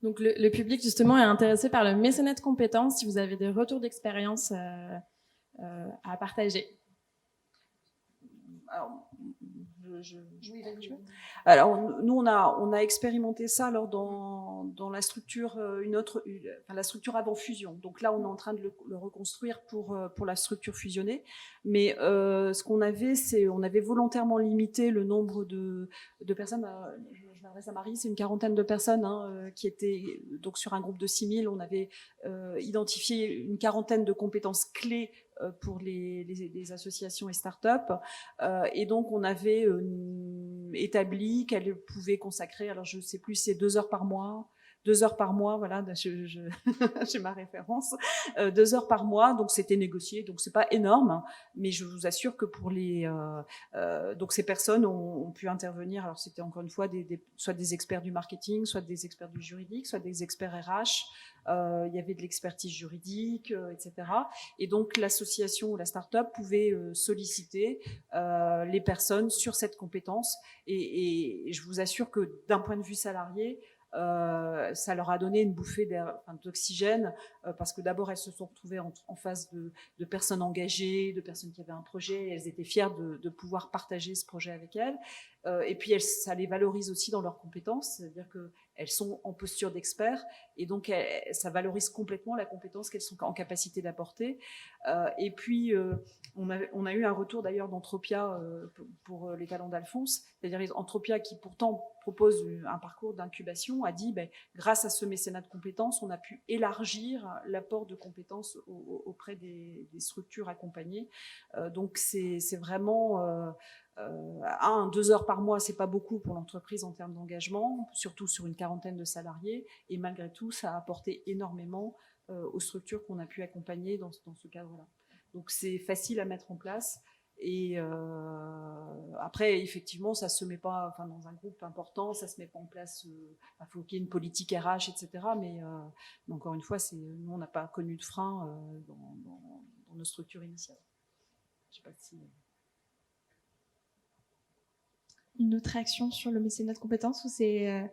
Donc le public justement est intéressé par le mécénat de compétences, si vous avez des retours d'expérience à partager. Alors, nous, on a expérimenté ça alors dans la structure, la structure avant fusion. Donc là, on est en train de le reconstruire pour la structure fusionnée. Mais ce qu'on avait, c'est on avait volontairement limité le nombre de personnes. Je m'adresse à Marie, c'est une 40aine de personnes qui étaient donc sur un groupe de 6000. On avait identifié une 40aine de compétences clés pour les associations et start-up. Et donc, on avait établi qu'elle pouvait consacrer, alors je ne sais plus, c'est 2 heures par mois. 2 heures par mois, voilà, j'ai ma référence. 2 heures par mois, donc c'était négocié, donc c'est pas énorme, mais je vous assure que pour donc ces personnes ont pu intervenir. Alors c'était encore une fois soit des experts du marketing, soit des experts du juridique, soit des experts RH. Il y avait de l'expertise juridique, etc. Et donc l'association ou la start-up pouvait solliciter les personnes sur cette compétence. Et je vous assure que d'un point de vue salarié, ça leur a donné une bouffée d'oxygène parce que d'abord elles se sont retrouvées en face de personnes engagées, de personnes qui avaient un projet, et elles étaient fières de pouvoir partager ce projet avec elles. Et puis ça les valorise aussi dans leurs compétences, c'est-à-dire qu'elles sont en posture d'expert et donc ça valorise complètement la compétence qu'elles sont en capacité d'apporter. Et puis on a eu un retour d'ailleurs d'Anthropia pour les talents d'Alphonse, c'est-à-dire Anthropia qui pourtant propose un parcours d'incubation a dit grâce à ce mécénat de compétences, on a pu élargir l'apport de compétences auprès des structures accompagnées. Donc c'est vraiment 2 heures par mois, c'est pas beaucoup pour l'entreprise en termes d'engagement, surtout sur une 40aine de salariés, et malgré tout, ça a apporté énormément aux structures qu'on a pu accompagner dans ce cadre-là. Donc c'est facile à mettre en place. Et après, effectivement, ça se met pas, dans un groupe important, ça se met pas en place. Il faut qu'il y ait une politique RH, etc. Mais encore une fois, nous, on n'a pas connu de frein dans nos structures initiales. Je sais pas si. Une autre action sur le mécénat de compétences ou c'est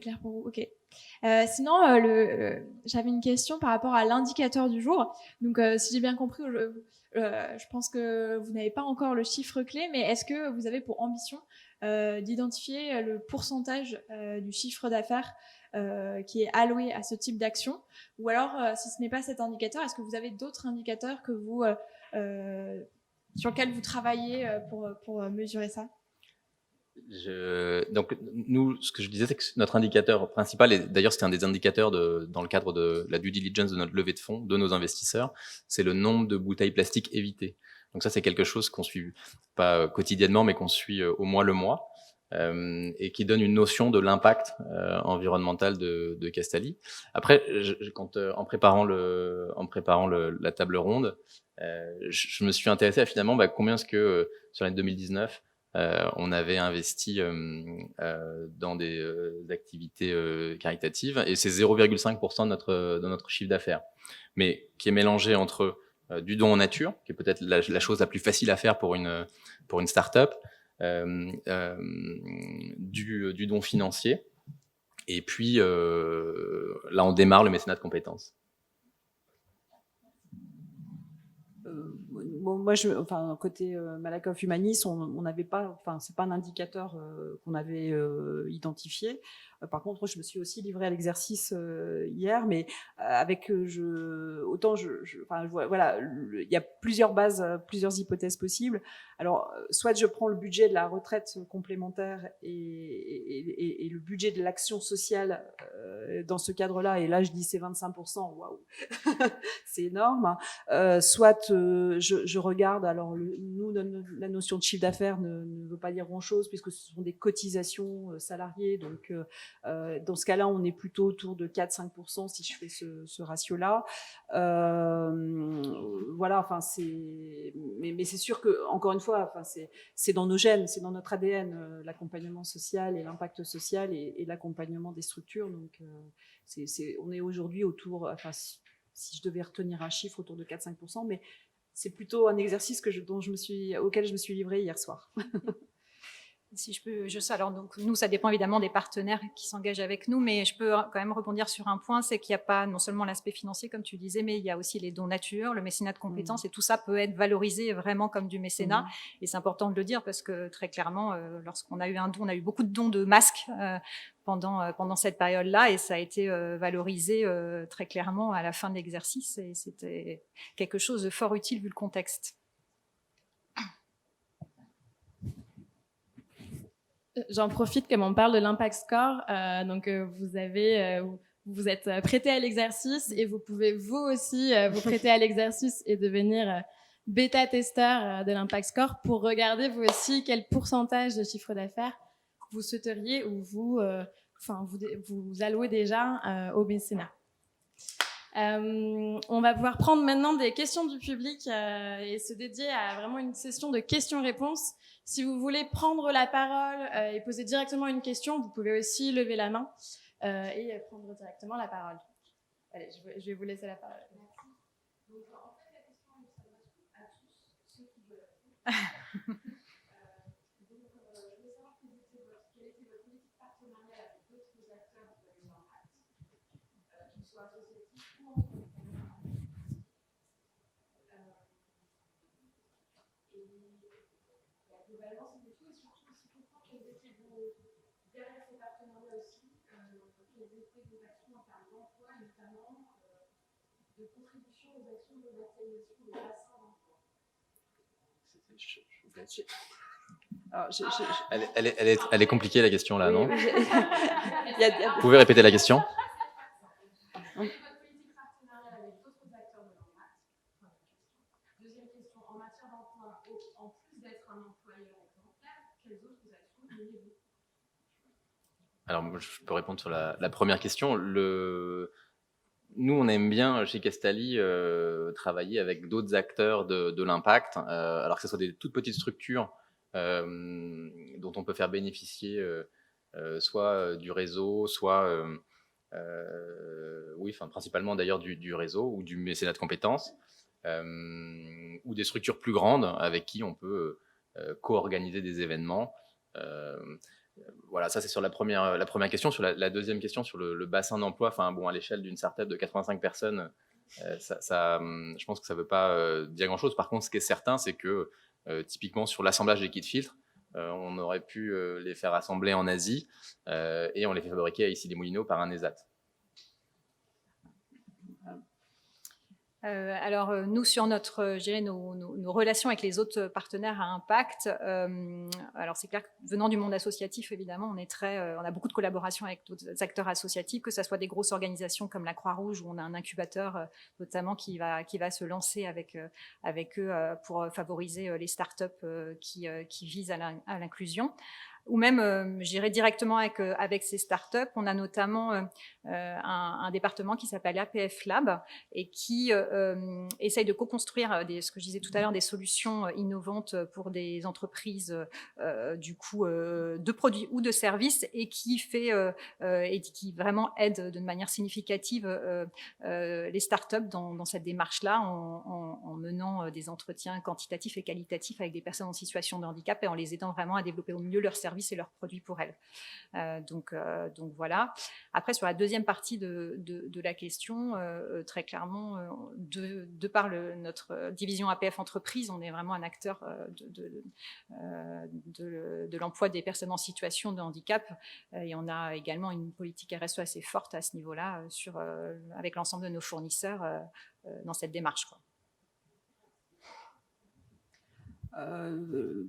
clair pour vous? Ok. Sinon, j'avais une question par rapport à l'indicateur du jour. Donc, si j'ai bien compris, je pense que vous n'avez pas encore le chiffre clé, mais est-ce que vous avez pour ambition d'identifier le pourcentage du chiffre d'affaires qui est alloué à ce type d'action? Ou alors, si ce n'est pas cet indicateur, est-ce que vous avez d'autres indicateurs sur lesquels vous travaillez pour mesurer ça? Donc nous, ce que je disais, c'est que notre indicateur principal, et d'ailleurs c'était un des indicateurs dans le cadre de la due diligence de notre levée de fonds, de nos investisseurs, c'est le nombre de bouteilles plastiques évitées. Donc ça, c'est quelque chose qu'on suit pas quotidiennement, mais qu'on suit au moins le mois, et qui donne une notion de l'impact environnemental de Castalli. Après, en préparant la table ronde, je me suis intéressé à finalement combien est-ce que sur l'année 2019 on avait investi dans des activités caritatives, et c'est 0,5% de notre chiffre d'affaires, mais qui est mélangé entre du don en nature, qui est peut-être la chose la plus facile à faire pour une start-up, du don financier, et puis là on démarre le mécénat de compétences. moi, enfin, côté Malakoff Humanis, on n'avait pas, enfin, c'est pas un indicateur qu'on avait identifié. Par contre, moi, je me suis aussi livrée à l'exercice hier, mais avec enfin, voilà, il y a plusieurs bases, plusieurs hypothèses possibles. Alors, soit je prends le budget de la retraite complémentaire et le budget de l'action sociale dans ce cadre-là, et là, je dis c'est 25%, waouh, c'est énorme. Soit je regarde, alors nous, la notion de chiffre d'affaires ne veut pas dire grand-chose, puisque ce sont des cotisations salariées, donc dans ce cas-là, on est plutôt autour de 4-5% si je fais ce ratio-là. Voilà, enfin, mais c'est sûr que, encore une fois, enfin, c'est dans nos gènes, c'est dans notre ADN, l'accompagnement social et l'impact social et l'accompagnement des structures. Donc, on est aujourd'hui autour, enfin, si je devais retenir un chiffre, autour de 4-5%, mais c'est plutôt un exercice auquel je me suis livrée hier soir. Si je peux, alors donc nous, ça dépend évidemment des partenaires qui s'engagent avec nous, mais je peux quand même rebondir sur un point, c'est qu'il n'y a pas non seulement l'aspect financier, comme tu disais, mais il y a aussi les dons nature, le mécénat de compétences, et tout ça peut être valorisé vraiment comme du mécénat. Et c'est important de le dire parce que très clairement, lorsqu'on a eu un don, on a eu beaucoup de dons de masques pendant cette période-là, et ça a été valorisé très clairement à la fin de l'exercice, et c'était quelque chose de fort utile vu le contexte. J'en profite comme on parle de l'impact score. Donc, vous êtes prêté à l'exercice et vous pouvez vous aussi vous prêter à l'exercice et devenir bêta-testeur de l'impact score pour regarder vous aussi quel pourcentage de chiffre d'affaires vous souhaiteriez ou vous allouez déjà au mécénat. On va pouvoir prendre maintenant des questions du public et se dédier à vraiment une session de questions-réponses. Si vous voulez prendre la parole et poser directement une question, vous pouvez aussi lever la main et prendre directement la parole. Allez, je vais vous laisser la parole. Merci. Donc, en fait, la question, elle s'adresse à tous ceux qui veulent répondre. Donc, je voulais savoir quelle était votre politique partenariale avec d'autres acteurs de l'impact, qu'ils soient associatifs ou entrepreneurs. Globalement, c'était tout, et surtout aussi comprendre quels étaient derrière ces partenariats aussi, quelles étaient vos actions en termes d'emploi, et notamment de contribution aux actions de matérialisation des bassins d'emploi. Elle est compliquée la question là, non? Vous pouvez répéter la question? Deuxième question, en matière d'emploi, en plus d'être un employeur exemplaire, quelles autres actions menez-vous? Alors, je peux répondre sur la première question. Nous, on aime bien chez Castali travailler avec d'autres acteurs de l'impact, alors que ce soit des toutes petites structures dont on peut faire bénéficier soit du réseau, soit, principalement d'ailleurs du réseau ou du mécénat de compétences, ou des structures plus grandes avec qui on peut co-organiser des événements. Voilà, ça c'est sur la première question. Sur la deuxième question, sur le bassin d'emploi, à l'échelle d'une startup de 85 personnes, je pense que ça ne veut pas dire grand-chose. Par contre, ce qui est certain, c'est que typiquement sur l'assemblage des kits filtres, on aurait pu les faire assembler en Asie et on les fait fabriquer à Issy-les-Moulineaux par un ESAT. Alors, nous, sur nos relations avec les autres partenaires à impact, alors c'est clair que venant du monde associatif, évidemment, on a beaucoup de collaborations avec d'autres acteurs associatifs, que ce soit des grosses organisations comme la Croix-Rouge, où on a un incubateur notamment qui va se lancer avec eux pour favoriser les startups qui visent à l'inclusion. Ou même, j'irai directement avec ces startups. On a notamment un département qui s'appelle APF Lab et qui essaye de co-construire ce que je disais tout à l'heure, des solutions innovantes pour des entreprises de produits ou de services, et qui qui vraiment aide de manière significative les startups dans cette démarche-là, en menant des entretiens quantitatifs et qualitatifs avec des personnes en situation de handicap et en les aidant vraiment à développer au mieux leurs services services et leurs produits pour elles. Donc voilà. Après, sur la deuxième partie de la question, très clairement, de par notre division APF Entreprises, on est vraiment un acteur de l'emploi des personnes en situation de handicap, et on a également une politique RSE assez forte à ce niveau-là, avec l'ensemble de nos fournisseurs dans cette démarche, quoi.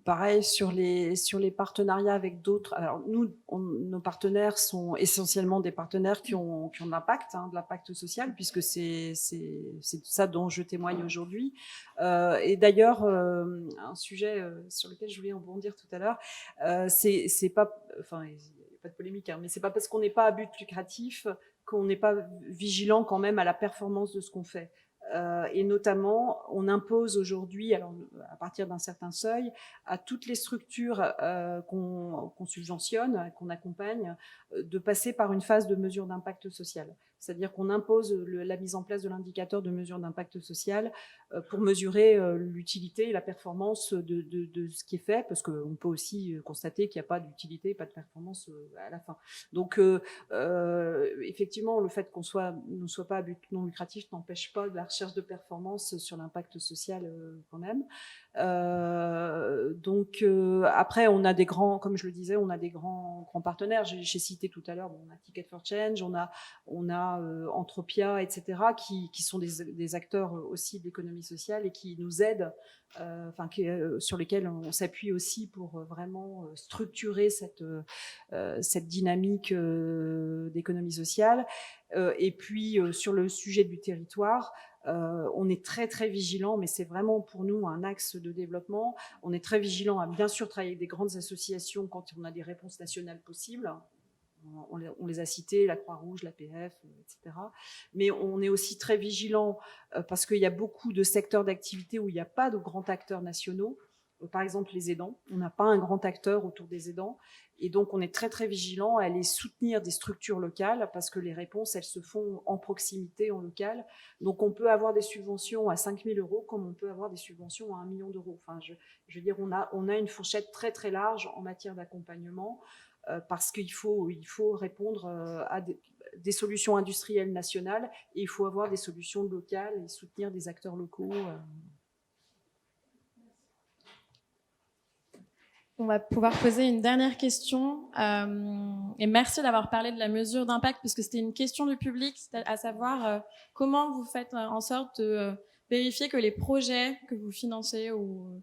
Pareil sur les partenariats avec d'autres. Alors nos partenaires sont essentiellement des partenaires qui ont de l'impact, de l'impact social, puisque c'est ça dont je témoigne aujourd'hui. Et d'ailleurs, un sujet sur lequel je voulais rebondir tout à l'heure, c'est pas, enfin, il n'y a pas de polémique, mais c'est pas parce qu'on n'est pas à but lucratif qu'on n'est pas vigilant quand même à la performance de ce qu'on fait. Et notamment, on impose aujourd'hui, alors à partir d'un certain seuil, à toutes les structures qu'on subventionne, qu'on accompagne, de passer par une phase de mesure d'impact social. C'est-à-dire qu'on impose la mise en place de l'indicateur de mesure d'impact social pour mesurer l'utilité et la performance de ce qui est fait, parce qu'on peut aussi constater qu'il n'y a pas d'utilité, pas de performance à la fin. Donc, effectivement, le fait qu'on ne soit pas à but non lucratif n'empêche pas de la recherche de performance sur l'impact social quand même. Donc, après, on a des grands, comme je le disais, on a des grands partenaires. J'ai cité tout à l'heure, on a Ticket for Change, on a Entropia, etc., qui sont des acteurs aussi de l'économie sociale et qui nous aident, sur lesquels on s'appuie aussi pour vraiment structurer cette dynamique d'économie sociale. Et puis, sur le sujet du territoire, on est très très vigilant, mais c'est vraiment pour nous un axe de développement. On est très vigilant à bien sûr travailler avec des grandes associations quand on a des réponses nationales possibles. On les a cités, la Croix-Rouge, l'APF, etc. Mais on est aussi très vigilant parce qu'il y a beaucoup de secteurs d'activité où il n'y a pas de grands acteurs nationaux. Par exemple, les aidants. On n'a pas un grand acteur autour des aidants. Et donc, on est très, très vigilant à aller soutenir des structures locales parce que les réponses, elles se font en proximité, en local. Donc, on peut avoir des subventions à 5 000 € comme on peut avoir des subventions à 1 million d'euros. Enfin, je veux dire, on a une fourchette très, très large en matière d'accompagnement parce qu'il faut répondre à des solutions industrielles nationales et il faut avoir des solutions locales et soutenir des acteurs locaux. On va pouvoir poser une dernière question. Et merci d'avoir parlé de la mesure d'impact, parce que c'était une question du public, à savoir comment vous faites en sorte de vérifier que les projets que vous financez ou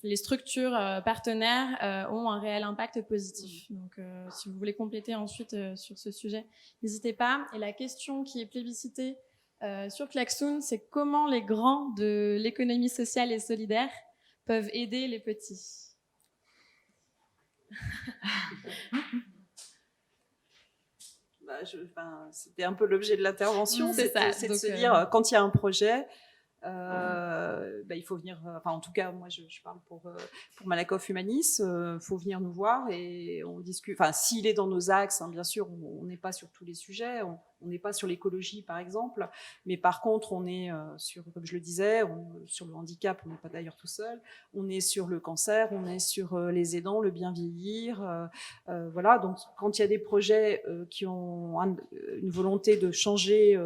les structures partenaires ont un réel impact positif. Donc, si vous voulez compléter ensuite sur ce sujet, n'hésitez pas. Et la question qui est plébiscitée sur Klaxoon, c'est comment les grands de l'économie sociale et solidaire peuvent aider les petits. C'était un peu l'objet de l'intervention, c'est de se dire quand il y a un projet, il faut venir, en tout cas moi je parle pour Malakoff Humanis, faut venir nous voir et on discute, s'il est dans nos axes, bien sûr on n'est pas sur tous les sujets, on n'est pas sur l'écologie par exemple, mais par contre on est sur, comme je le disais, sur le handicap, on n'est pas d'ailleurs tout seul, on est sur le cancer, on est sur les aidants, le bien vieillir, voilà. Donc quand il y a des projets qui ont une volonté de changer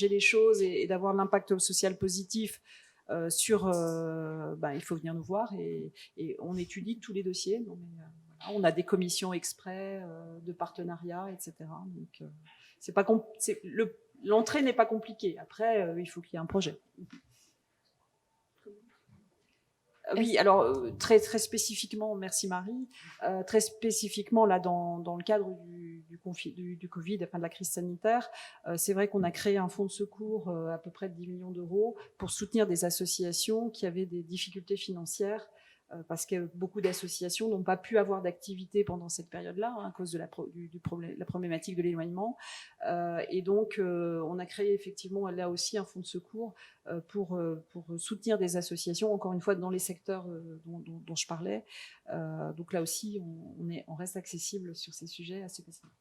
les choses et d'avoir l'impact social positif il faut venir nous voir et on étudie tous les dossiers. Donc, voilà, on a des commissions exprès de partenariat, etc. Donc l'entrée n'est pas compliquée. Après, il faut qu'il y ait un projet. Oui, alors très très spécifiquement, merci Marie. Très spécifiquement là dans le cadre du Covid, de la crise sanitaire, c'est vrai qu'on a créé un fonds de secours à peu près de 10 millions d'euros pour soutenir des associations qui avaient des difficultés financières. Parce que beaucoup d'associations n'ont pas pu avoir d'activité pendant cette période-là à cause de la problématique de l'éloignement. Et donc, on a créé effectivement là aussi un fonds de secours pour soutenir des associations, encore une fois, dans les secteurs dont je parlais. Donc là aussi, on reste accessible sur ces sujets assez facilement.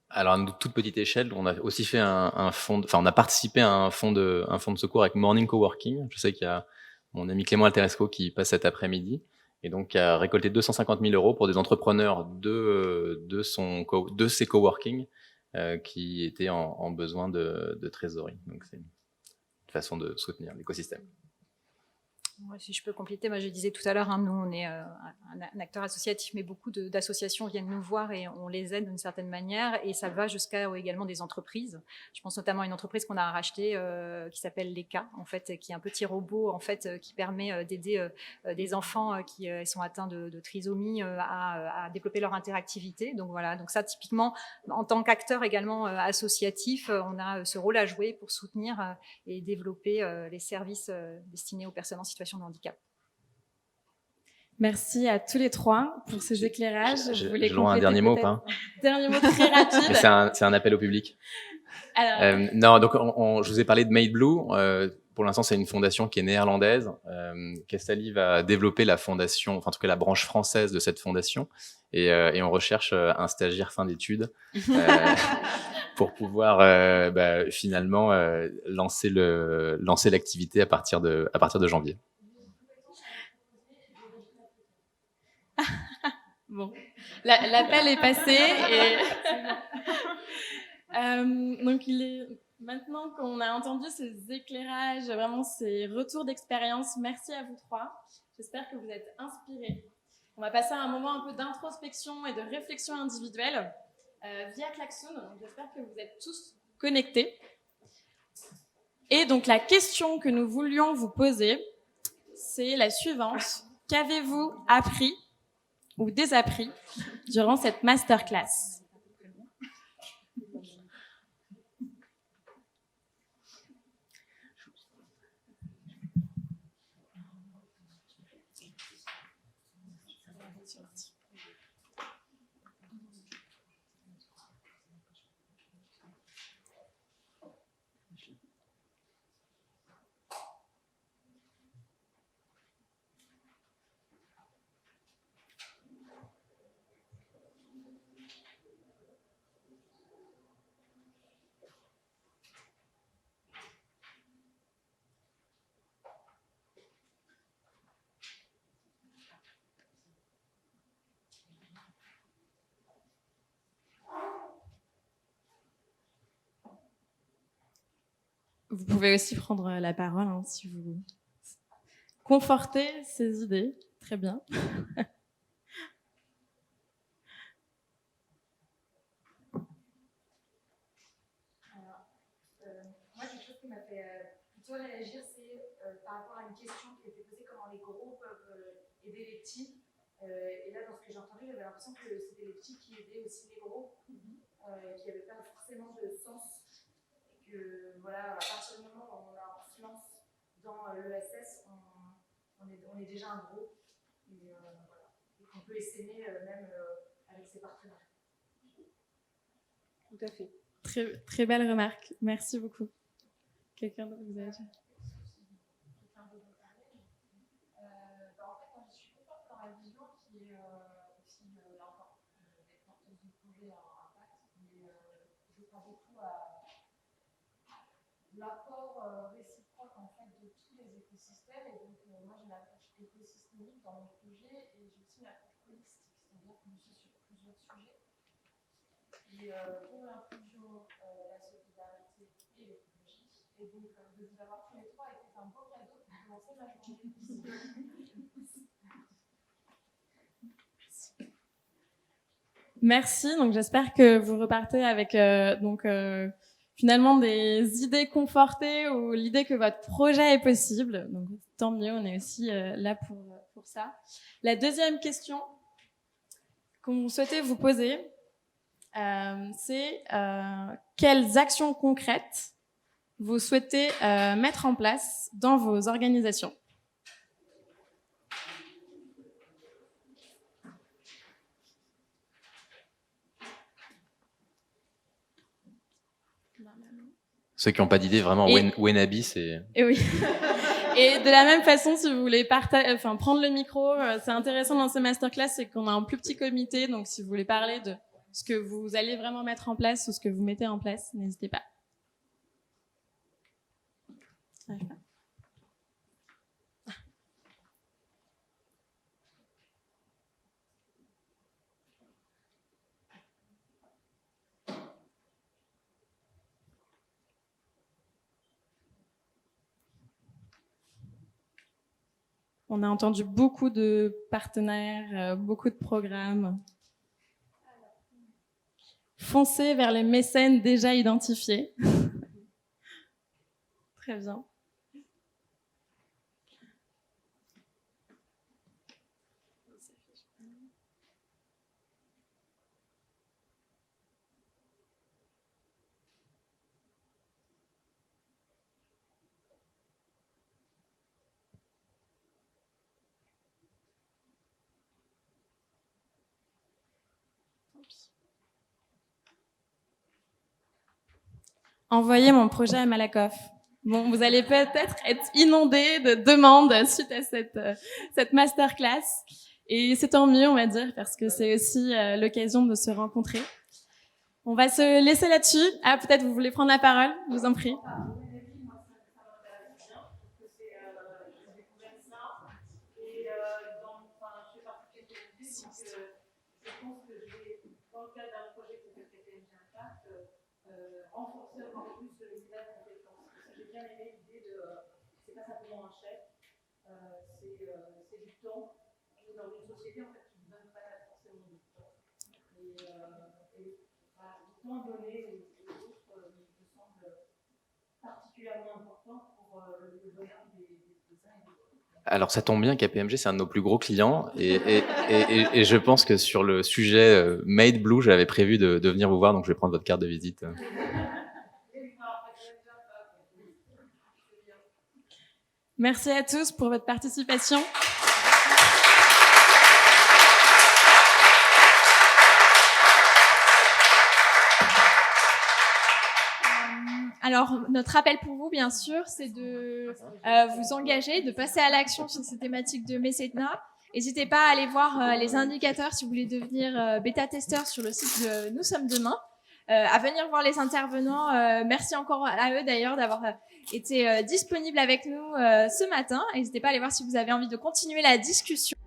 Alors, à une toute petite échelle, on a aussi fait on a participé à un fonds de secours avec Morning Coworking. Je sais qu'il y a mon ami Clément Alteresco qui passe cet après-midi. et donc a récolté 250 000 € pour des entrepreneurs de ses coworking qui étaient en besoin de trésorerie. Donc c'est une façon de soutenir l'écosystème. Ouais, si je peux compléter, moi je disais tout à l'heure, hein, nous on est un acteur associatif, mais beaucoup d'associations viennent nous voir et on les aide d'une certaine manière, et ça va jusqu'à également des entreprises. Je pense notamment à une entreprise qu'on a rachetée qui s'appelle Leka, en fait, qui est un petit robot en fait qui permet d'aider des enfants qui sont atteints de trisomie à développer leur interactivité. Donc voilà, donc ça typiquement en tant qu'acteur également associatif, on a ce rôle à jouer pour soutenir et développer les services destinés aux personnes en situation de handicap. Merci à tous les trois pour ces éclairages. Je joins un dernier mot, pas Dernier mot très rapide. Mais c'est un appel au public. Alors, non, donc je vous ai parlé de Made Blue. Pour l'instant, c'est une fondation qui est néerlandaise. Castaly va développer la fondation, enfin en tout cas la branche française de cette fondation, et on recherche un stagiaire fin d'études pour pouvoir finalement lancer l'activité à partir de janvier. Bon, l'appel est passé. Donc, maintenant qu'on a entendu ces éclairages, vraiment ces retours d'expérience, merci à vous trois. J'espère que vous êtes inspirés. On va passer à un moment un peu d'introspection et de réflexion individuelle via Klaxoon. Donc, j'espère que vous êtes tous connectés. Et donc, la question que nous voulions vous poser, c'est la suivante. Qu'avez-vous appris ou désappris durant cette masterclass? Vous pouvez aussi prendre la parole hein, si vous confortez ces idées. Très bien. Moi, quelque chose qui m'a fait plutôt réagir, c'est par rapport à une question qui a été posée, comment les gros peuvent aider les petits. Et là, dans ce que j'ai entendu, j'avais l'impression que c'était les petits qui aidaient aussi les gros, qui n'avaient pas forcément de sens. Et que, voilà, à partir du moment où on a influence dans l'ESS, on est déjà un gros. Et, voilà. Et qu'on peut essaimer même avec ses partenaires. Tout à fait. Très, très belle remarque. Merci beaucoup. Quelqu'un d'autre vous a dit? En fait, moi, je suis conforte dans la vision qui est aussi, là encore, des porteuses de projet à impact, mais je crois beaucoup à l'apport réciproque en fait, de tous les écosystèmes. Et donc, moi, j'ai une approche écosystémique dans mon projet et j'ai aussi une approche holistique, c'est-à-dire que je suis sur plusieurs sujets. Et pour l'inclusion, la solidarité et l'écologie. Et donc, de vous avoir tous les trois était un beau cadeau pour commencer ma journée. Merci. Donc, j'espère que vous repartez avec finalement des idées confortées ou l'idée que votre projet est possible. Donc, tant mieux, on est aussi là pour ça. La deuxième question qu'on souhaitait vous poser, c'est quelles actions concrètes vous souhaitez mettre en place dans vos organisations? Ceux qui n'ont pas d'idée, vraiment, Wenabi, c'est... Et oui. Et de la même façon, si vous voulez prendre le micro, c'est intéressant dans ces masterclass, c'est qu'on a un plus petit comité, donc si vous voulez parler de ce que vous allez vraiment mettre en place ou ce que vous mettez en place, n'hésitez pas. On a entendu beaucoup de partenaires, beaucoup de programmes. Foncez vers les mécènes déjà identifiés. Très bien. Envoyez mon projet à Malakoff. Bon, vous allez peut-être être inondés de demandes suite à cette masterclass. Et c'est tant mieux, on va dire, parce que c'est aussi l'occasion de se rencontrer. On va se laisser là-dessus. Ah, peut-être vous voulez prendre la parole, je vous en prie. Renforcer encore plus le mécénat de compétences. J'ai bien aimé l'idée de c'est pas simplement un chèque, c'est du temps. Dans une société, en fait, tu ne donnes pas forcément du temps. Et du temps donné aux autres me semble particulièrement important pour le bonheur des uns et des autres. Alors ça tombe bien KPMG, c'est un de nos plus gros clients et je pense que sur le sujet Made Blue, j'avais prévu de venir vous voir, donc je vais prendre votre carte de visite. Merci à tous pour votre participation. Alors, notre appel pour vous, bien sûr, c'est de vous engager, de passer à l'action sur ces thématiques de mécénat. N'hésitez pas à aller voir les indicateurs si vous voulez devenir bêta-testeur sur le site de Nous sommes demain. À venir voir les intervenants. Merci encore à eux d'ailleurs d'avoir été disponibles avec nous ce matin. N'hésitez pas à aller voir si vous avez envie de continuer la discussion.